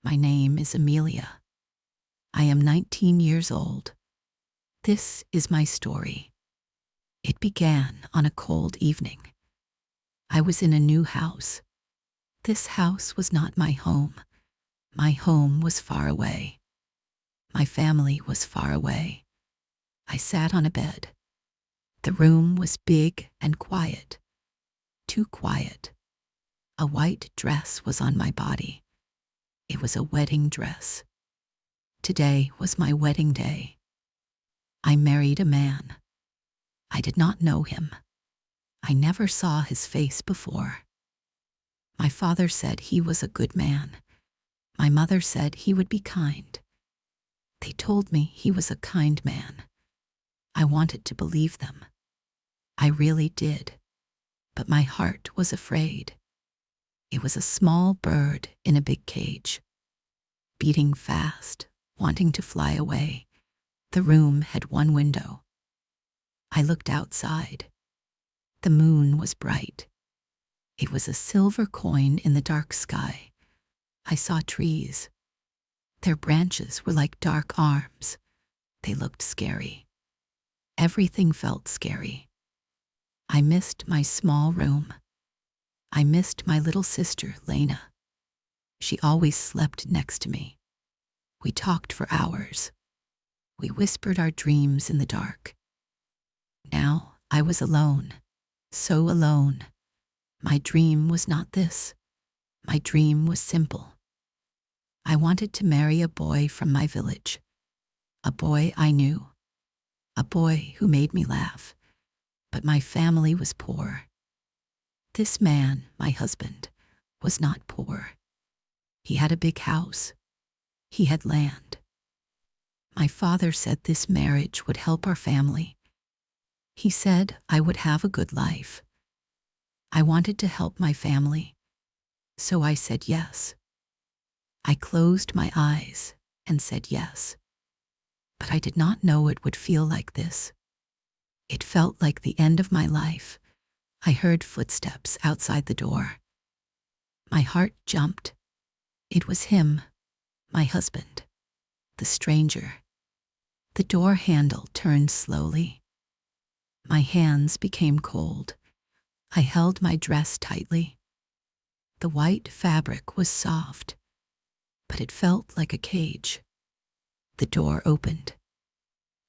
My name is Amelia. I am 19 years old. This is my story. It began on a cold evening. I was in a new house. This house was not my home. My home was far away. My family was far away. I sat on a bed. The room was big and quiet. Too quiet. A white dress was on my body. It was a wedding dress. Today was my wedding day. I married a man. I did not know him. I never saw his face before. My father said he was a good man. My mother said he would be kind. They told me he was a kind man. I wanted to believe them. I really did. But my heart was afraid. It was a small bird in a big cage, beating fast, wanting to fly away. The room had one window. I looked outside. The moon was bright. It was a silver coin in the dark sky. I saw trees. Their branches were like dark arms. They looked scary. Everything felt scary. I missed my small room. I missed my little sister, Lena. She always slept next to me. We talked for hours. We whispered our dreams in the dark. Now I was alone, so alone. My dream was not this. My dream was simple. I wanted to marry a boy from my village, a boy I knew, a boy who made me laugh, but my family was poor. This man, my husband, was not poor. He had a big house. He had land. My father said this marriage would help our family. He said I would have a good life. I wanted to help my family, so I said yes. I closed my eyes and said yes. But I did not know it would feel like this. It felt like the end of my life. I heard footsteps outside the door. My heart jumped. It was him, my husband, the stranger. The door handle turned slowly. My hands became cold. I held my dress tightly. The white fabric was soft, but it felt like a cage. The door opened,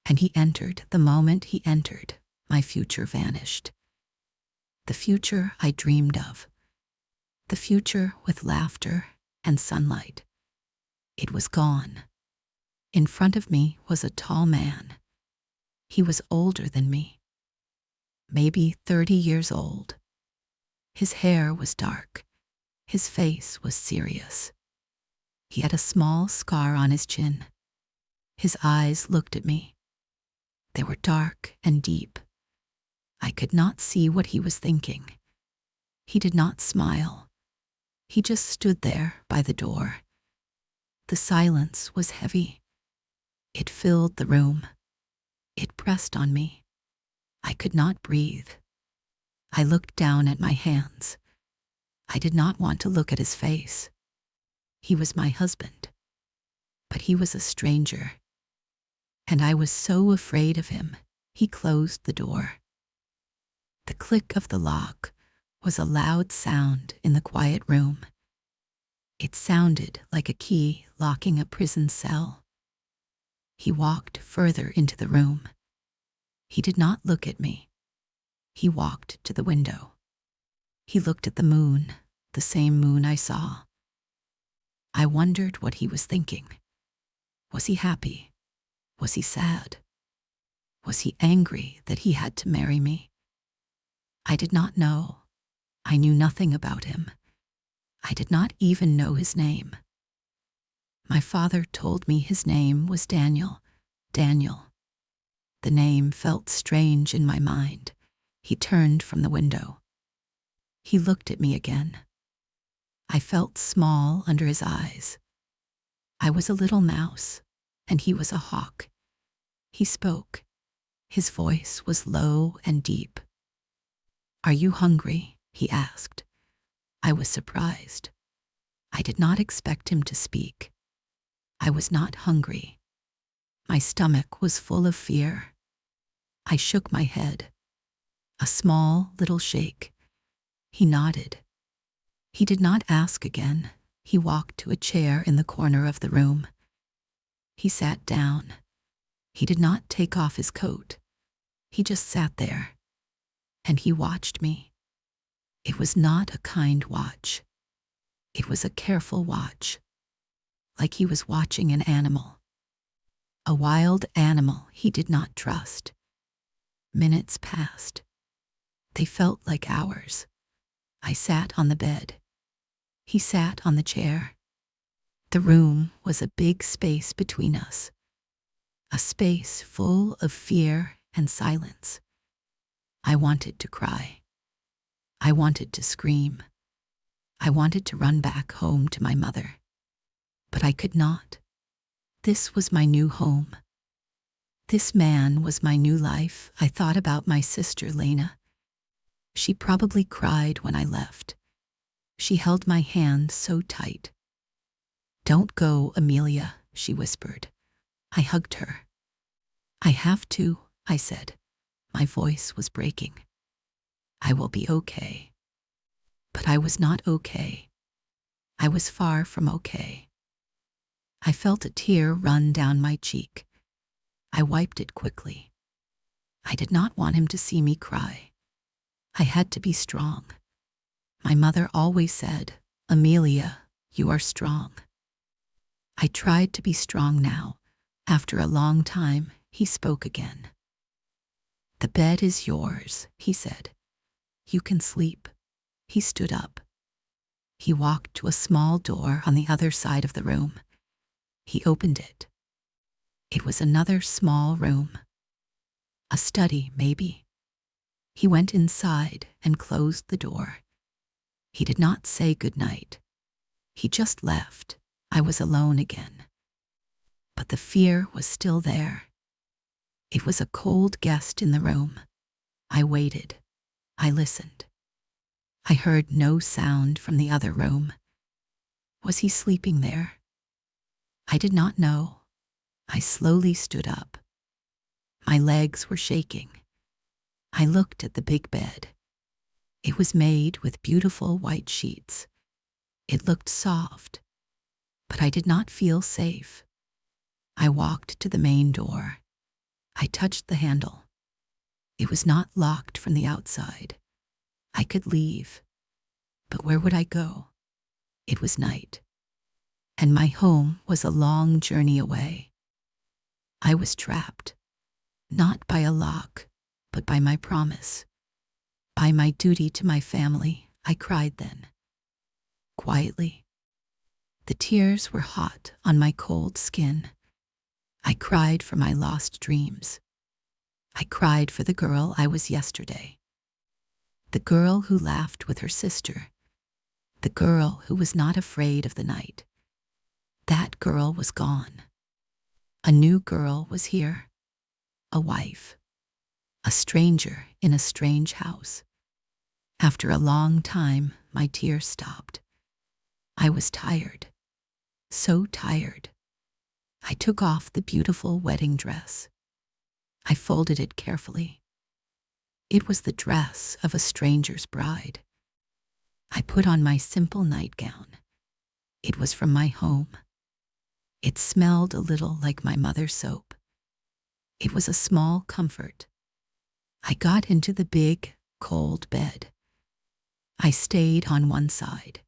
and he entered. The moment he entered, my future vanished. The future I dreamed of. The future with laughter and sunlight. It was gone. In front of me was a tall man. He was older than me, maybe 30 years old. His hair was dark. His face was serious. He had a small scar on his chin. His eyes looked at me. They were dark and deep. I could not see what he was thinking. He did not smile. He just stood there by the door. The silence was heavy. It filled the room. It pressed on me. I could not breathe. I looked down at my hands. I did not want to look at his face. He was my husband, but he was a stranger. And I was so afraid of him. He closed the door. The click of the lock was a loud sound in the quiet room. It sounded like a key locking a prison cell. He walked further into the room. He did not look at me. He walked to the window. He looked at the moon, the same moon I saw. I wondered what he was thinking. Was he happy? Was he sad? Was he angry that he had to marry me? I did not know. I knew nothing about him. I did not even know his name. My father told me his name was Daniel. Daniel. The name felt strange in my mind. He turned from the window. He looked at me again. I felt small under his eyes. I was a little mouse, and he was a hawk. He spoke. His voice was low and deep. "Are you hungry?" he asked. I was surprised. I did not expect him to speak. I was not hungry. My stomach was full of fear. I shook my head. A small little shake. He nodded. He did not ask again. He walked to a chair in the corner of the room. He sat down. He did not take off his coat. He just sat there. And he watched me. It was not a kind watch. It was a careful watch. Like he was watching an animal. A wild animal he did not trust. Minutes passed. They felt like hours. I sat on the bed. He sat on the chair. The room was a big space between us. A space full of fear and silence. I wanted to cry. I wanted to scream. I wanted to run back home to my mother. But I could not. This was my new home. This man was my new life. I thought about my sister, Lena. She probably cried when I left. She held my hand so tight. "Don't go, Amelia," she whispered. I hugged her. "I have to," I said. My voice was breaking. "I will be okay." But I was not okay. I was far from okay. I felt a tear run down my cheek. I wiped it quickly. I did not want him to see me cry. I had to be strong. My mother always said, "Amelia, you are strong." I tried to be strong now. After a long time, he spoke again. "The bed is yours," he said. "You can sleep." He stood up. He walked to a small door on the other side of the room. He opened it. It was another small room. A study, maybe. He went inside and closed the door. He did not say good night. He just left. I was alone again. But the fear was still there. It was a cold guest in the room. I waited. I listened. I heard no sound from the other room. Was he sleeping there? I did not know. I slowly stood up. My legs were shaking. I looked at the big bed. It was made with beautiful white sheets. It looked soft, but I did not feel safe. I walked to the main door. I touched the handle. It was not locked from the outside. I could leave, but where would I go? It was night, and my home was a long journey away. I was trapped, not by a lock, but by my promise, by my duty to my family. I cried then, quietly. The tears were hot on my cold skin. I cried for my lost dreams. I cried for the girl I was yesterday. The girl who laughed with her sister. The girl who was not afraid of the night. That girl was gone. A new girl was here. A wife. A stranger in a strange house. After a long time, my tears stopped. I was tired. So tired. I took off the beautiful wedding dress. I folded it carefully. It was the dress of a stranger's bride. I put on my simple nightgown. It was from my home. It smelled a little like my mother's soap. It was a small comfort. I got into the big, cold bed. I stayed on one side.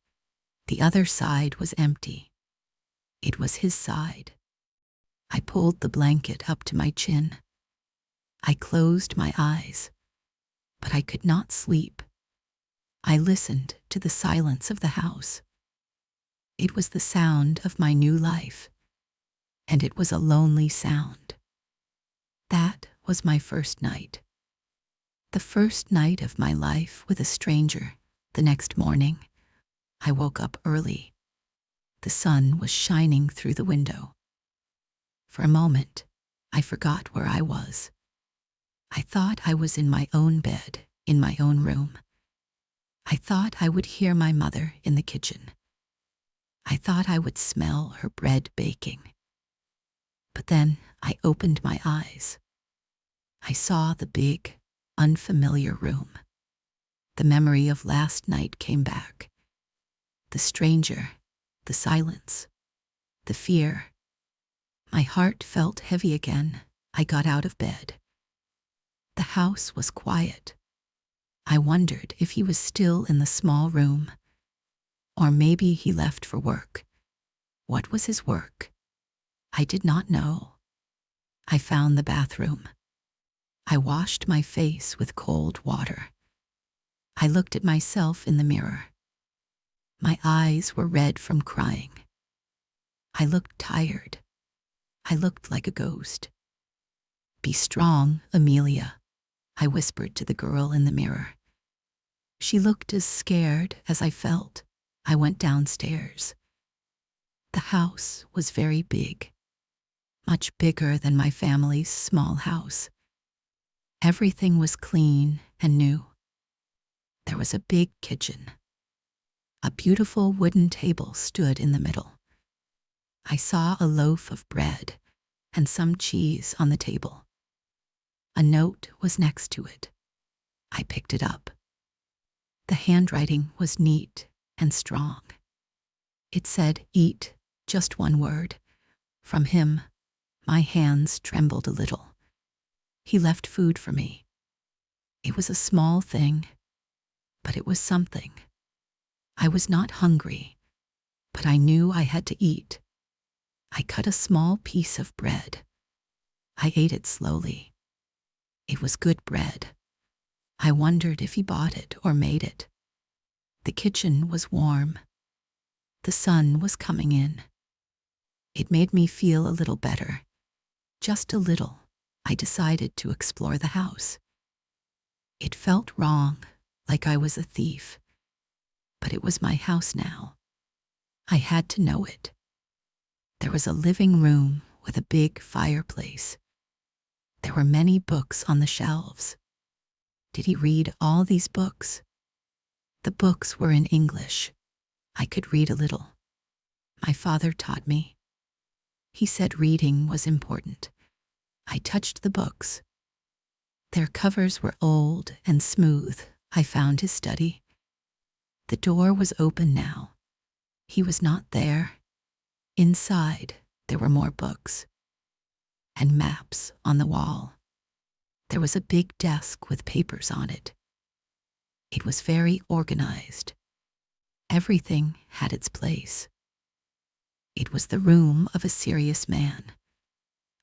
The other side was empty. It was his side. I pulled the blanket up to my chin. I closed my eyes, but I could not sleep. I listened to the silence of the house. It was the sound of my new life, and it was a lonely sound. That was my first night. The first night of my life with a stranger. The next morning, I woke up early. The sun was shining through the window. For a moment, I forgot where I was. I thought I was in my own bed, in my own room. I thought I would hear my mother in the kitchen. I thought I would smell her bread baking. But then I opened my eyes. I saw the big, unfamiliar room. The memory of last night came back. The stranger, the silence, the fear. My heart felt heavy again. I got out of bed. The house was quiet. I wondered if he was still in the small room. Or maybe he left for work. What was his work? I did not know. I found the bathroom. I washed my face with cold water. I looked at myself in the mirror. My eyes were red from crying. I looked tired. I looked like a ghost. "Be strong, Amelia," I whispered to the girl in the mirror. She looked as scared as I felt. I went downstairs. The house was very big, much bigger than my family's small house. Everything was clean and new. There was a big kitchen. A beautiful wooden table stood in the middle. I saw a loaf of bread and some cheese on the table. A note was next to it. I picked it up. The handwriting was neat and strong. It said, "Eat," just one word. From him, my hands trembled a little. He left food for me. It was a small thing, but it was something. I was not hungry, but I knew I had to eat. I cut a small piece of bread. I ate it slowly. It was good bread. I wondered if he bought it or made it. The kitchen was warm. The sun was coming in. It made me feel a little better. Just a little. I decided to explore the house. It felt wrong, like I was a thief. But it was my house now. I had to know it. There was a living room with a big fireplace. There were many books on the shelves. Did he read all these books? The books were in English. I could read a little. My father taught me. He said reading was important. I touched the books. Their covers were old and smooth. I found his study. The door was open now. He was not there. Inside, there were more books and maps on the wall. There was a big desk with papers on it. It was very organized. Everything had its place. It was the room of a serious man,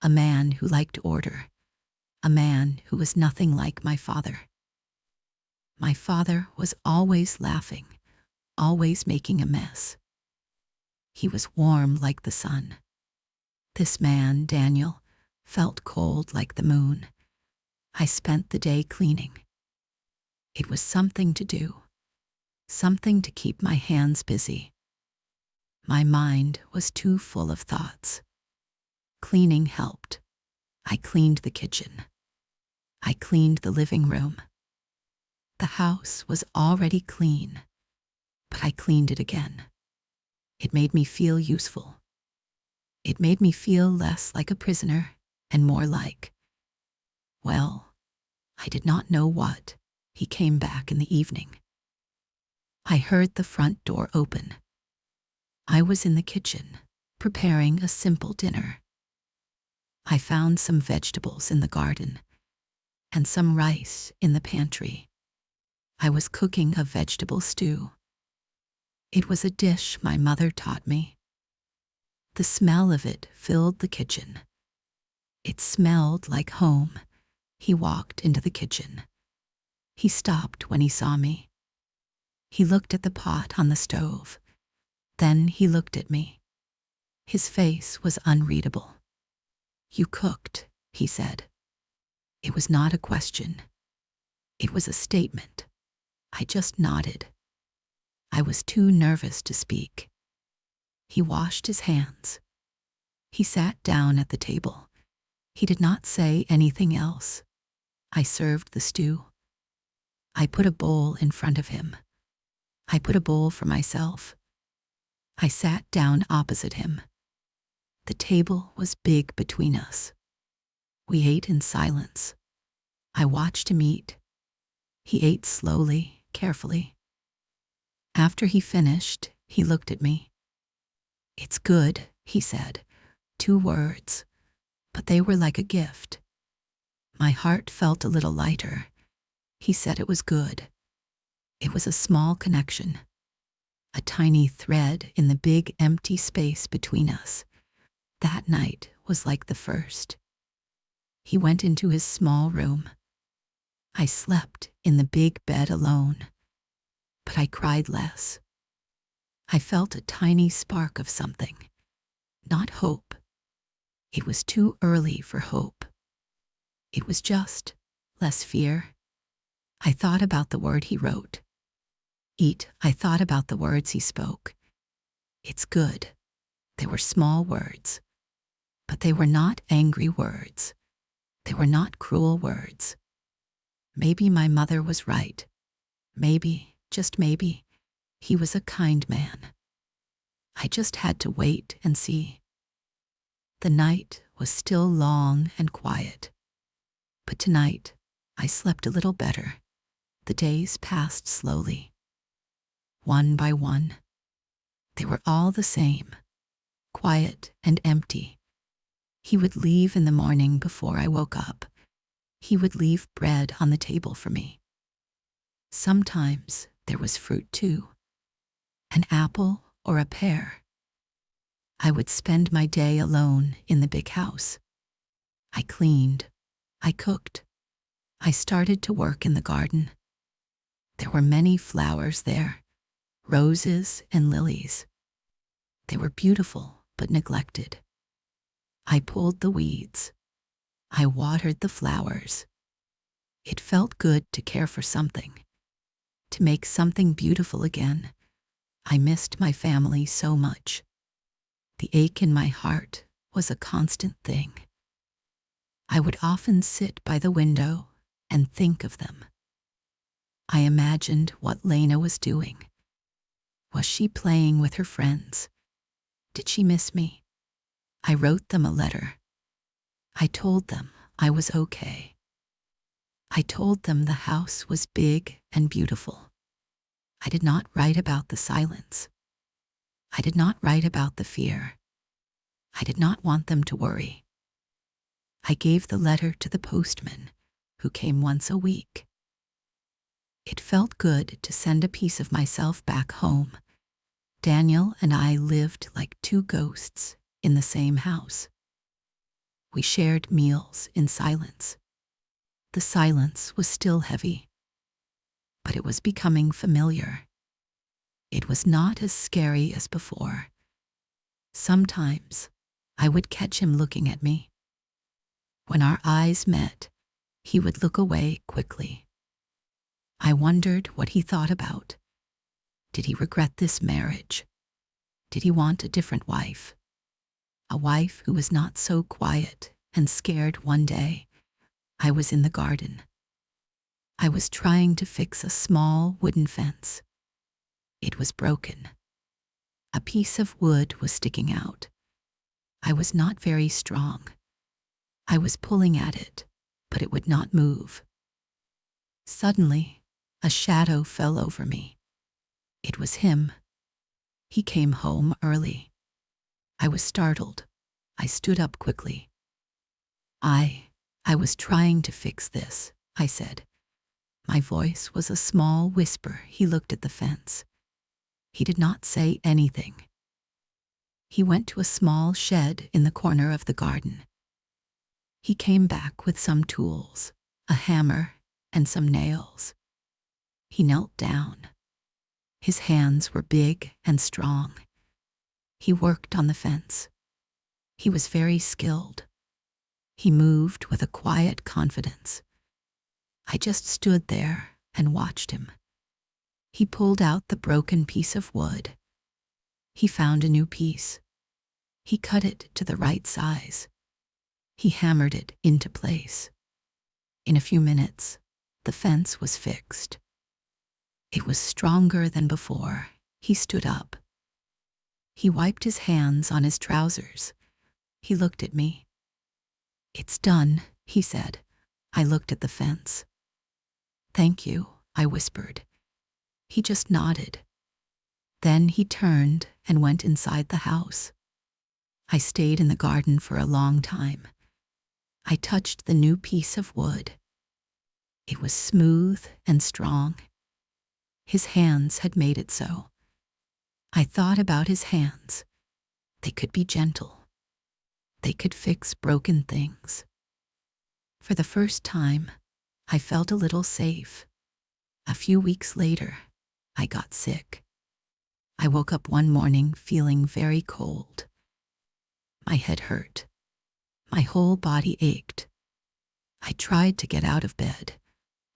a man who liked order, a man who was nothing like my father. My father was always laughing, always making a mess. He was warm like the sun. This man, Daniel, felt cold like the moon. I spent the day cleaning. It was something to do, something to keep my hands busy. My mind was too full of thoughts. Cleaning helped. I cleaned the kitchen. I cleaned the living room. The house was already clean, but I cleaned it again. It made me feel useful. It made me feel less like a prisoner and more like, well, I did not know what. He came back in the evening. I heard the front door open. I was in the kitchen, preparing a simple dinner. I found some vegetables in the garden and some rice in the pantry. I was cooking a vegetable stew. It was a dish my mother taught me. The smell of it filled the kitchen. It smelled like home. He walked into the kitchen. He stopped when he saw me. He looked at the pot on the stove. Then he looked at me. His face was unreadable. "You cooked," he said. It was not a question. It was a statement. I just nodded. I was too nervous to speak. He washed his hands. He sat down at the table. He did not say anything else. I served the stew. I put a bowl in front of him. I put a bowl for myself. I sat down opposite him. The table was big between us. We ate in silence. I watched him eat. He ate slowly, carefully. After he finished, he looked at me. "It's good," he said. 2 words, but they were like a gift. My heart felt a little lighter. He said it was good. It was a small connection, a tiny thread in the big empty space between us. That night was like the first. He went into his small room. I slept in the big bed alone, but I cried less. I felt a tiny spark of something, not hope. It was too early for hope. It was just less fear. I thought about the word he wrote. Eat, I thought about the words he spoke. It's good. They were small words, but they were not angry words. They were not cruel words. Maybe my mother was right. Maybe, just maybe, he was a kind man. I just had to wait and see. The night was still long and quiet. But tonight, I slept a little better. The days passed slowly. One by one. They were all the same, quiet and empty. He would leave in the morning before I woke up. He would leave bread on the table for me. Sometimes there was fruit too, an apple or a pear. I would spend my day alone in the big house. I cleaned, I cooked, I started to work in the garden. There were many flowers there, roses and lilies. They were beautiful but neglected. I pulled the weeds. I watered the flowers. It felt good to care for something, to make something beautiful again. I missed my family so much. The ache in my heart was a constant thing. I would often sit by the window and think of them. I imagined what Lena was doing. Was she playing with her friends? Did she miss me? I wrote them a letter. I told them I was okay. I told them the house was big and beautiful. I did not write about the silence. I did not write about the fear. I did not want them to worry. I gave the letter to the postman, who came once a week. It felt good to send a piece of myself back home. Daniel and I lived like 2 ghosts in the same house. We shared meals in silence. The silence was still heavy, but it was becoming familiar. It was not as scary as before. Sometimes I would catch him looking at me. When our eyes met, he would look away quickly. I wondered what he thought about. Did he regret this marriage? Did he want a different wife? A wife who was not so quiet and scared. One day, I was in the garden. I was trying to fix a small wooden fence. It was broken. A piece of wood was sticking out. I was not very strong. I was pulling at it, but it would not move. Suddenly, a shadow fell over me. It was him. He came home early. I was startled. I stood up quickly. I was trying to fix this, I said. My voice was a small whisper. He looked at the fence. He did not say anything. He went to a small shed in the corner of the garden. He came back with some tools, a hammer and some nails. He knelt down. His hands were big and strong. He worked on the fence. He was very skilled. He moved with a quiet confidence. I just stood there and watched him. He pulled out the broken piece of wood. He found a new piece. He cut it to the right size. He hammered it into place. In a few minutes, the fence was fixed. It was stronger than before. He stood up. He wiped his hands on his trousers. He looked at me. "It's done," he said. I looked at the fence. "Thank you," I whispered. He just nodded. Then he turned and went inside the house. I stayed in the garden for a long time. I touched the new piece of wood. It was smooth and strong. His hands had made it so. I thought about his hands. They could be gentle. They could fix broken things. For the first time, I felt a little safe. A few weeks later, I got sick. I woke up one morning feeling very cold. My head hurt. My whole body ached. I tried to get out of bed,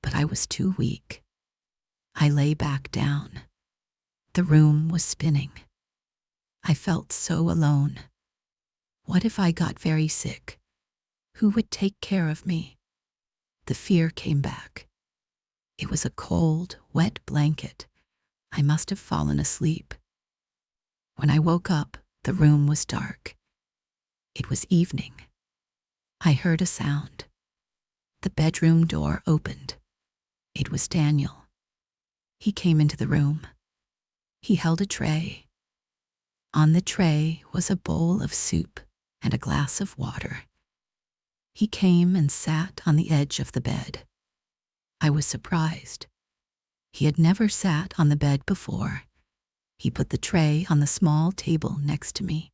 but I was too weak. I lay back down. The room was spinning. I felt so alone. What if I got very sick? Who would take care of me? The fear came back. It was a cold, wet blanket. I must have fallen asleep. When I woke up, the room was dark. It was evening. I heard a sound. The bedroom door opened. It was Daniel. He came into the room. He held a tray. On the tray was a bowl of soup and a glass of water. He came and sat on the edge of the bed. I was surprised. He had never sat on the bed before. He put the tray on the small table next to me.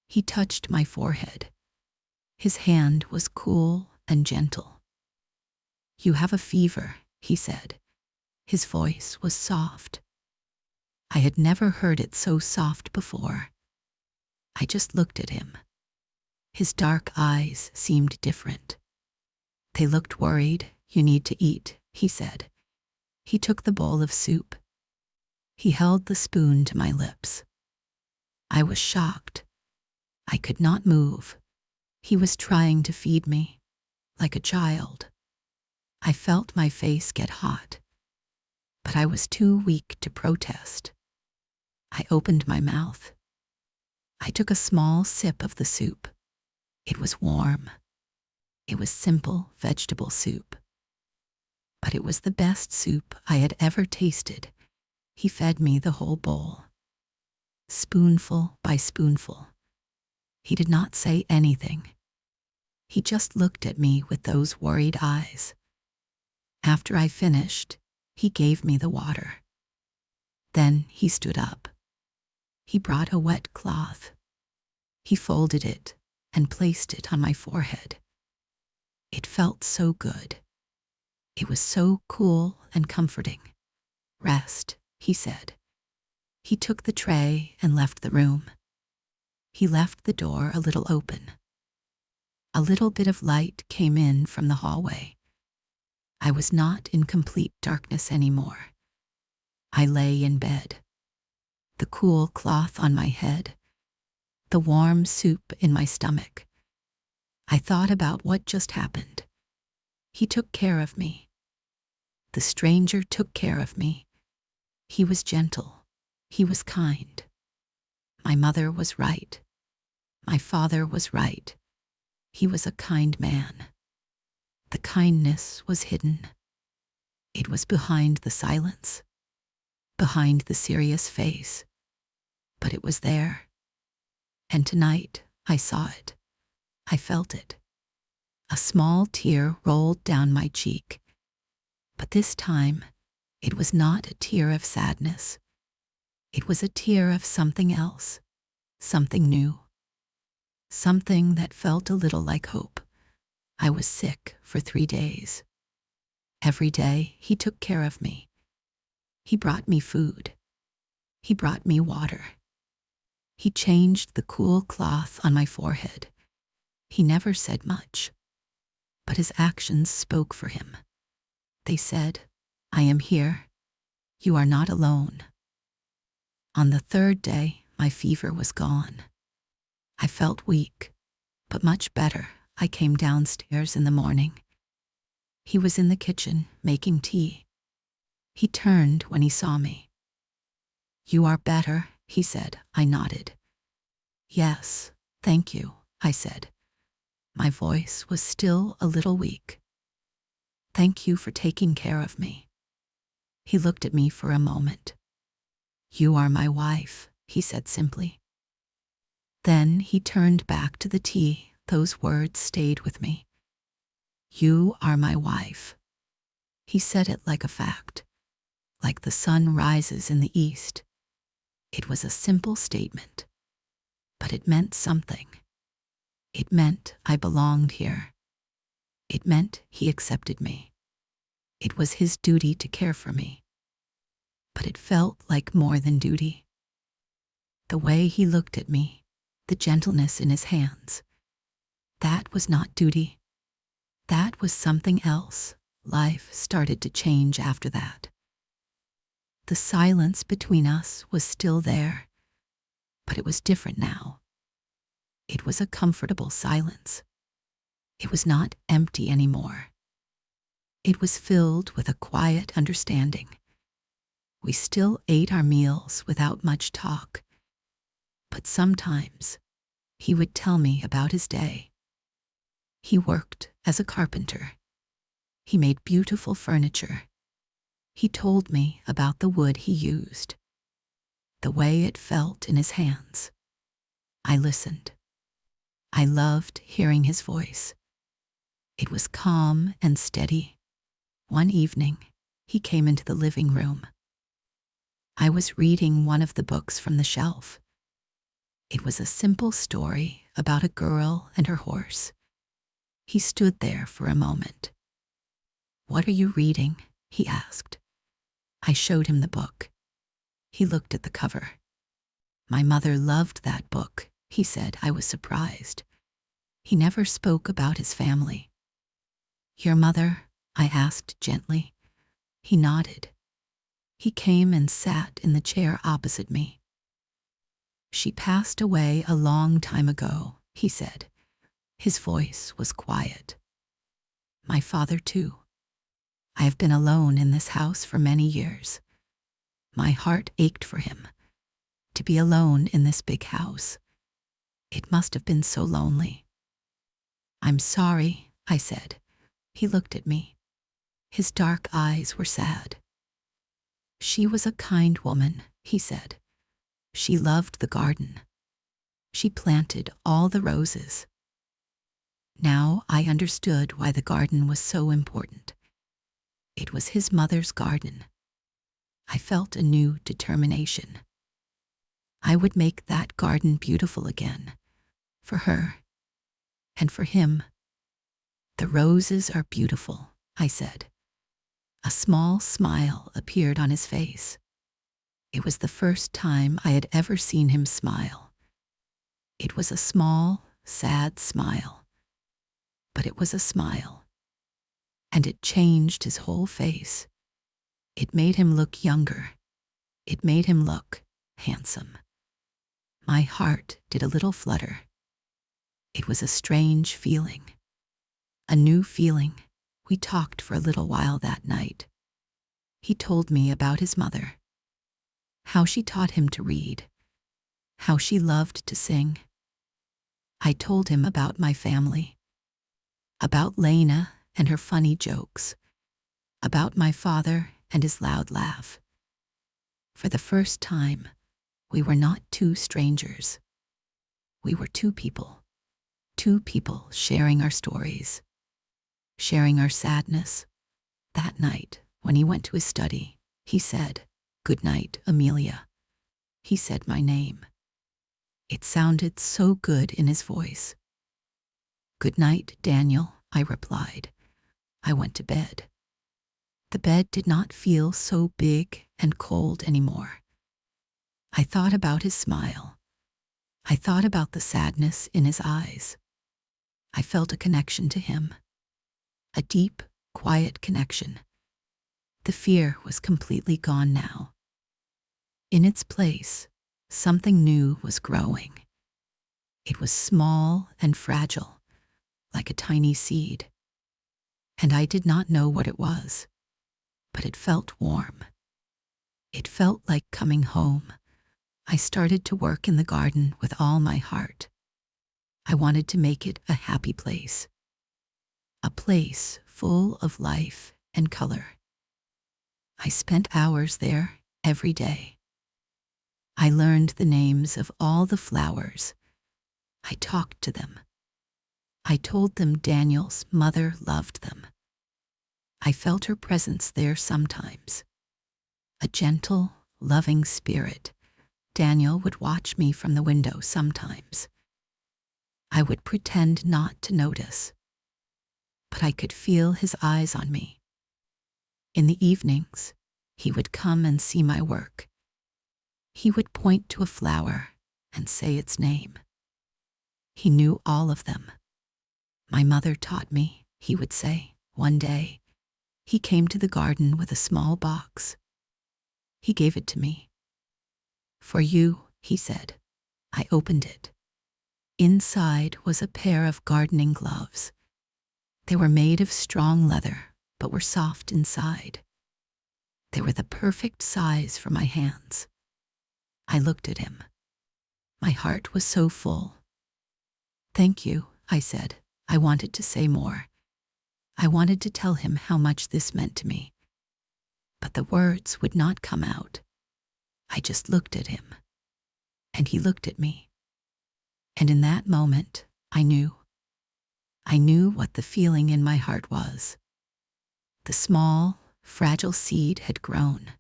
He touched my forehead. His hand was cool and gentle. "You have a fever," he said. His voice was soft. I had never heard it so soft before. I just looked at him. His dark eyes seemed different. They looked worried. "You need to eat," he said. He took the bowl of soup. He held the spoon to my lips. I was shocked. I could not move. He was trying to feed me, like a child. I felt my face get hot, but I was too weak to protest. I opened my mouth. I took a small sip of the soup. It was warm. It was simple vegetable soup. But it was the best soup I had ever tasted. He fed me the whole bowl, spoonful by spoonful. He did not say anything. He just looked at me with those worried eyes. After I finished, he gave me the water. Then he stood up. He brought a wet cloth. He folded it and placed it on my forehead. It felt so good. It was so cool and comforting. "Rest," he said. He took the tray and left the room. He left the door a little open. A little bit of light came in from the hallway. I was not in complete darkness anymore. I lay in bed. The cool cloth on my head. The warm soup in my stomach. I thought about what just happened. He took care of me. The stranger took care of me. He was gentle. He was kind. My mother was right. My father was right. He was a kind man. The kindness was hidden. It was behind the silence, behind the serious face, but it was there. And tonight I saw it. I felt it. A small tear rolled down my cheek. But this time, it was not a tear of sadness. It was a tear of something else, something new. Something that felt a little like hope. I was sick for 3 days. Every day, he took care of me. He brought me food. He brought me water. He changed the cool cloth on my forehead. He never said much, but his actions spoke for him. They said, "I am here. You are not alone." On the 3rd day, my fever was gone. I felt weak, but much better. I came downstairs in the morning. He was in the kitchen making tea. He turned when he saw me. "You are better?" he said. I nodded. Yes, thank you, I said. My voice was still a little weak. Thank you for taking care of me. He looked at me for a moment. You are my wife, he said simply. Then he turned back to the tea. Those words stayed with me. You are my wife. He said it like a fact, like the sun rises in the east. It was a simple statement, but it meant something. It meant I belonged here. It meant he accepted me. It was his duty to care for me. But it felt like more than duty. The way he looked at me, the gentleness in his hands, that was not duty. That was something else. Life started to change after that. The silence between us was still there, but it was different now. It was a comfortable silence. It was not empty anymore. It was filled with a quiet understanding. We still ate our meals without much talk, but sometimes he would tell me about his day. He worked as a carpenter. He made beautiful furniture. He told me about the wood he used, the way it felt in his hands. I listened. I loved hearing his voice. It was calm and steady. One evening, he came into the living room. I was reading one of the books from the shelf. It was a simple story about a girl and her horse. He stood there for a moment. What are you reading? He asked. I showed him the book. He looked at the cover. My mother loved that book, he said. I was surprised. He never spoke about his family. Your mother? I asked gently. He nodded. He came and sat in the chair opposite me. She passed away a long time ago, he said. His voice was quiet. My father, too. I have been alone in this house for many years. My heart ached for him. To be alone in this big house. It must have been so lonely. I'm sorry, I said. He looked at me. His dark eyes were sad. She was a kind woman, he said. She loved the garden. She planted all the roses. Now I understood why the garden was so important. It was his mother's garden. I felt a new determination. I would make that garden beautiful again, for her and for him. The roses are beautiful, I said. A small smile appeared on his face. It was the first time I had ever seen him smile. It was a small, sad smile. But it was a smile. And it changed his whole face. It made him look younger. It made him look handsome. My heart did a little flutter. It was a strange feeling. A new feeling. We talked for a little while that night. He told me about his mother. How she taught him to read. How she loved to sing. I told him about my family. About Lena and her funny jokes. About my father and his loud laugh. For the first time, we were not two strangers. We were two people sharing our stories, sharing our sadness. That night, when he went to his study, he said, "Good night, Amelia." He said my name. It sounded so good in his voice. "Good night, Daniel," I replied. I went to bed. The bed did not feel so big and cold anymore. I thought about his smile. I thought about the sadness in his eyes. I felt a connection to him. A deep, quiet connection. The fear was completely gone now. In its place, something new was growing. It was small and fragile, like a tiny seed. And I did not know what it was, but it felt warm. It felt like coming home, I started to work in the garden with all my heart. I wanted to make it a happy place, a place full of life and color. I spent hours there every day. I learned the names of all the flowers. I talked to them. I told them Daniel's mother loved them. I felt her presence there sometimes. A gentle, loving spirit. Daniel would watch me from the window sometimes. I would pretend not to notice, but I could feel his eyes on me. In the evenings, he would come and see my work. He would point to a flower and say its name. He knew all of them. My mother taught me, he would say. One day, he came to the garden with a small box. He gave it to me. "For you," he said. I opened it. Inside was a pair of gardening gloves. They were made of strong leather, but were soft inside. They were the perfect size for my hands. I looked at him. My heart was so full. "Thank you," I said. I wanted to say more. I wanted to tell him how much this meant to me. But the words would not come out. I just looked at him, and he looked at me. And in that moment, I knew. I knew what the feeling in my heart was. The small, fragile seed had grown.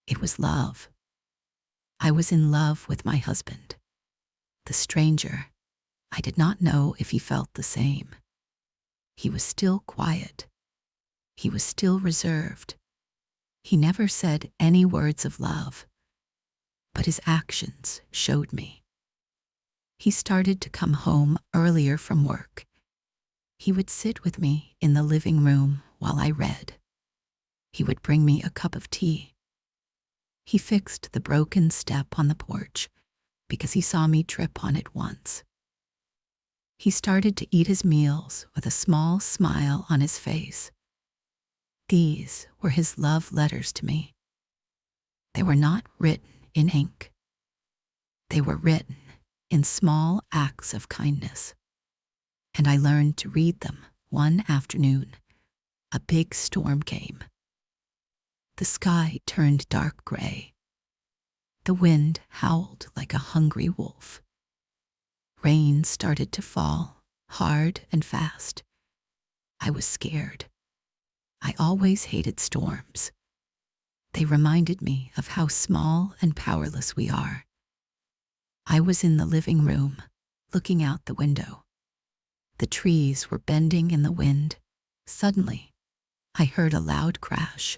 It was love. I was in love with my husband. The stranger, I did not know if he felt the same. He was still quiet. He was still reserved. He never said any words of love, but his actions showed me. He started to come home earlier from work. He would sit with me in the living room while I read. He would bring me a cup of tea. He fixed the broken step on the porch because he saw me trip on it once. He started to eat his meals with a small smile on his face. These were his love letters to me. They were not written in ink. They were written in small acts of kindness. And I learned to read them one afternoon. A big storm came. The sky turned dark gray. The wind howled like a hungry wolf. Rain started to fall, hard and fast. I was scared. I always hated storms. They reminded me of how small and powerless we are. I was in the living room, looking out the window. The trees were bending in the wind. Suddenly, I heard a loud crash.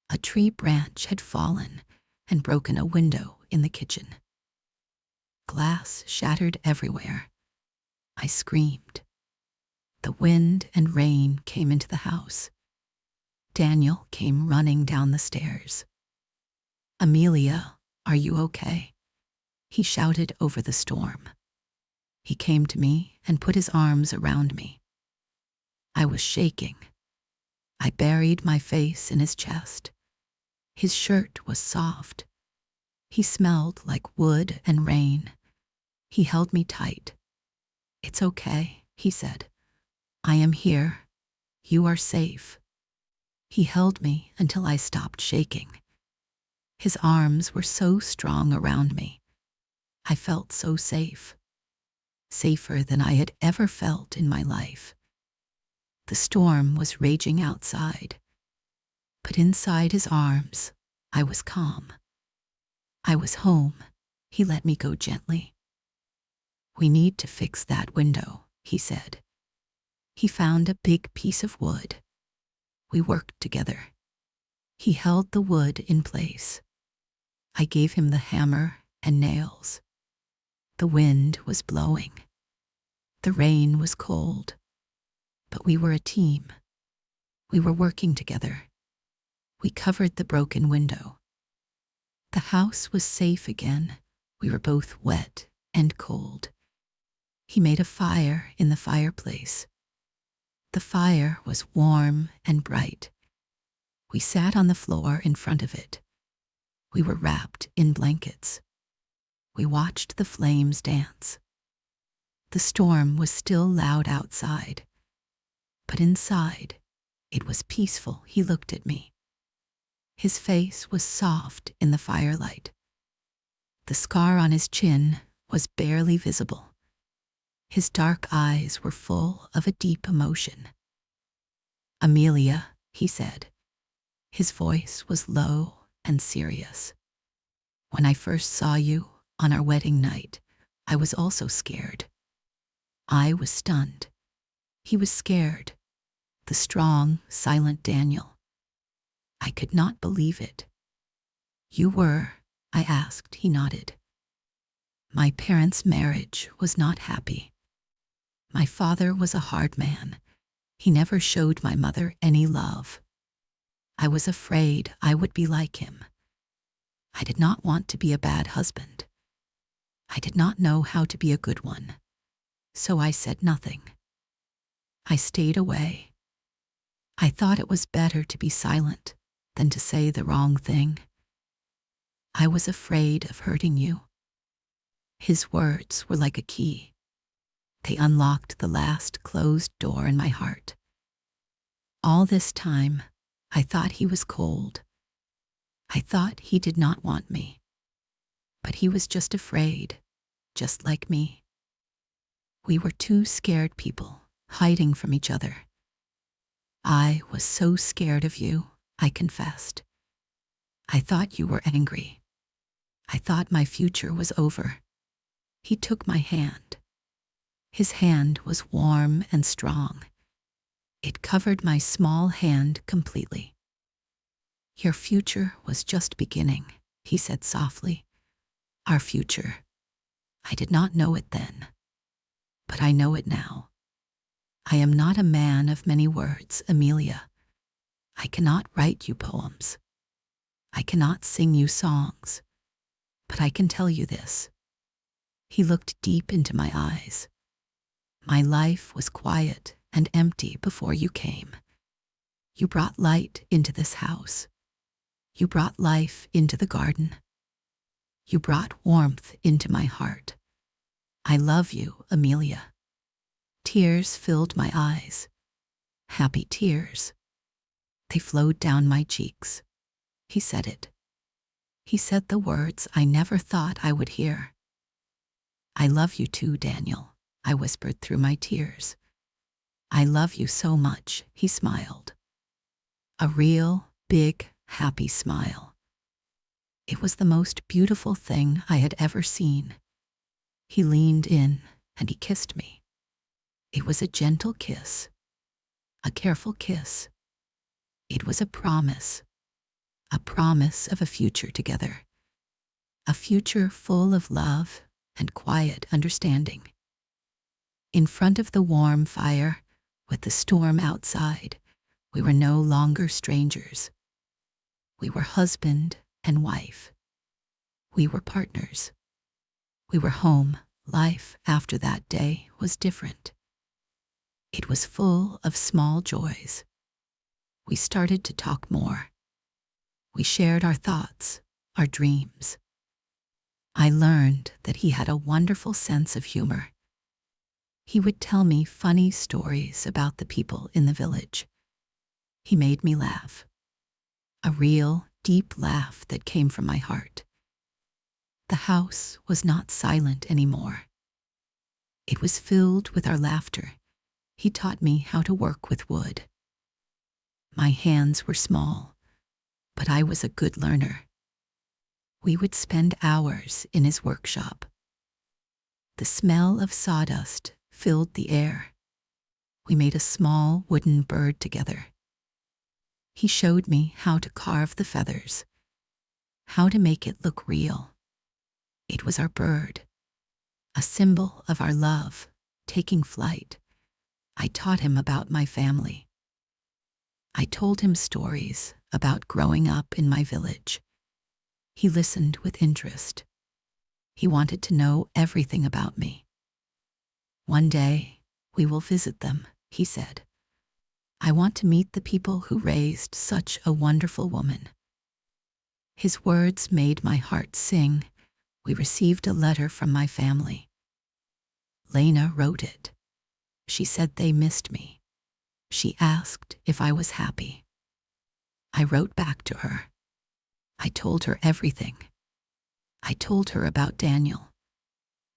A tree branch had fallen and broken a window in the kitchen. Glass shattered everywhere. I screamed. The wind and rain came into the house. Daniel came running down the stairs. "Amelia, are you okay?" He shouted over the storm. He came to me and put his arms around me. I was shaking. I buried my face in his chest. His shirt was soft. He smelled like wood and rain. He held me tight. "It's okay," he said. "I am here. You are safe." He held me until I stopped shaking. His arms were so strong around me. I felt so safe. Safer than I had ever felt in my life. The storm was raging outside, but inside his arms, I was calm. I was home. He let me go gently. "We need to fix that window," he said. He found a big piece of wood. We worked together. He held the wood in place. I gave him the hammer and nails. The wind was blowing. The rain was cold. But we were a team. We were working together. We covered the broken window. The house was safe again. We were both wet and cold. He made a fire in the fireplace. The fire was warm and bright. We sat on the floor in front of it. We were wrapped in blankets. We watched the flames dance. The storm was still loud outside, but inside, it was peaceful. He looked at me. His face was soft in the firelight. The scar on his chin was barely visible. His dark eyes were full of a deep emotion. "Amelia," he said. His voice was low and serious. "When I first saw you on our wedding night, I was also scared. I was stunned. He was scared. The strong, silent Daniel. I could not believe it." "You were?" I asked. He nodded. "My parents' marriage was not happy. My father was a hard man. He never showed my mother any love. I was afraid I would be like him. I did not want to be a bad husband. I did not know how to be a good one, so I said nothing. I stayed away. I thought it was better to be silent than to say the wrong thing. I was afraid of hurting you." His words were like a key. They unlocked the last closed door in my heart. All this time, I thought he was cold. I thought he did not want me. But he was just afraid, just like me. We were two scared people, hiding from each other. I was so scared of you, I confessed. I thought you were angry. I thought my future was over. He took my hand. His hand was warm and strong. It covered my small hand completely. "Your future was just beginning," he said softly. "Our future. I did not know it then, but I know it now. I am not a man of many words, Amelia. I cannot write you poems. I cannot sing you songs, but I can tell you this." He looked deep into my eyes. "My life was quiet and empty before you came. You brought light into this house. You brought life into the garden. You brought warmth into my heart. I love you, Amelia." Tears filled my eyes. Happy tears. They flowed down my cheeks. He said it. He said the words I never thought I would hear. "I love you too, Daniel," I whispered through my tears. "I love you so much," he smiled. A real, big, happy smile. It was the most beautiful thing I had ever seen. He leaned in and he kissed me. It was a gentle kiss, a careful kiss. It was a promise of a future together, a future full of love and quiet understanding. In front of the warm fire, with the storm outside, we were no longer strangers. We were husband and wife. We were partners. We were home. Life after that day was different. It was full of small joys. We started to talk more. We shared our thoughts, our dreams. I learned that he had a wonderful sense of humor. He would tell me funny stories about the people in the village. He made me laugh. A real, deep laugh that came from my heart. The house was not silent anymore. It was filled with our laughter. He taught me how to work with wood. My hands were small, but I was a good learner. We would spend hours in his workshop. The smell of sawdust filled the air. We made a small wooden bird together. He showed me how to carve the feathers, how to make it look real. It was our bird, a symbol of our love, taking flight. I taught him about my family. I told him stories about growing up in my village. He listened with interest. He wanted to know everything about me. "One day, we will visit them," he said. "I want to meet the people who raised such a wonderful woman." His words made my heart sing. We received a letter from my family. Lena wrote it. She said they missed me. She asked if I was happy. I wrote back to her. I told her everything. I told her about Daniel,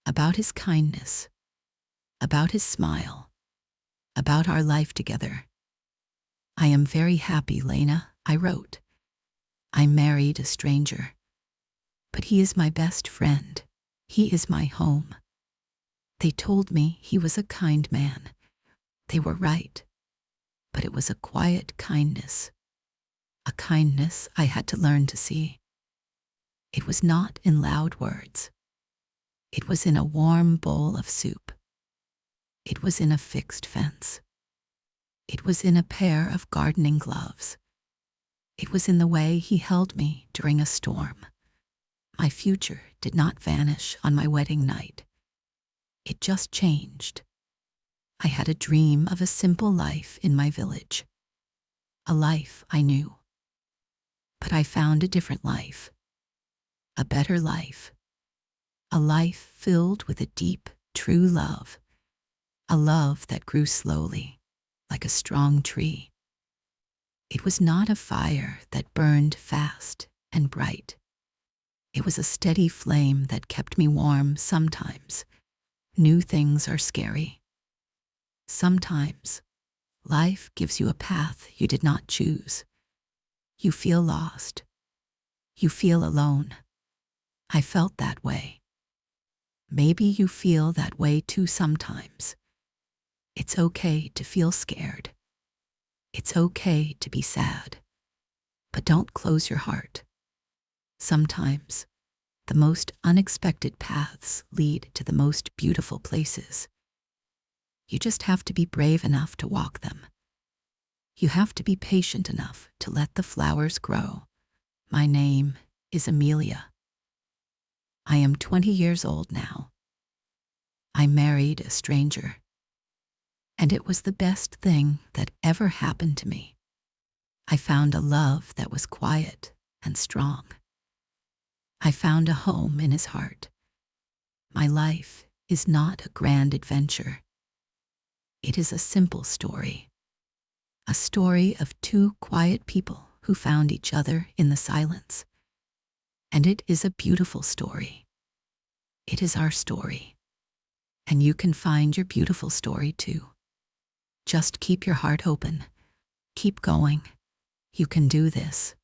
about his kindness, about his smile, about our life together. I am very happy, Lena, I wrote. I married a stranger, but he is my best friend. He is my home. They told me he was a kind man. They were right, but it was a quiet kindness, a kindness I had to learn to see. It was not in loud words. It was in a warm bowl of soup. It was in a fixed fence. It was in a pair of gardening gloves. It was in the way he held me during a storm. My future did not vanish on my wedding night. It just changed. I had a dream of a simple life in my village, a life I knew. But I found a different life, a better life, a life filled with a deep, true love, a love that grew slowly, like a strong tree. It was not a fire that burned fast and bright. It was a steady flame that kept me warm sometimes. New things are scary. Sometimes, life gives you a path you did not choose. You feel lost. You feel alone. I felt that way. Maybe you feel that way too sometimes. It's okay to feel scared. It's okay to be sad. But don't close your heart. Sometimes, the most unexpected paths lead to the most beautiful places. You just have to be brave enough to walk them. You have to be patient enough to let the flowers grow. My name is Amelia. I am 20 years old now. I married a stranger, and it was the best thing that ever happened to me. I found a love that was quiet and strong. I found a home in his heart. My life is not a grand adventure. It is a simple story, a story of two quiet people who found each other in the silence. And it is a beautiful story. It is our story. And you can find your beautiful story too. Just keep your heart open. Keep going. You can do this.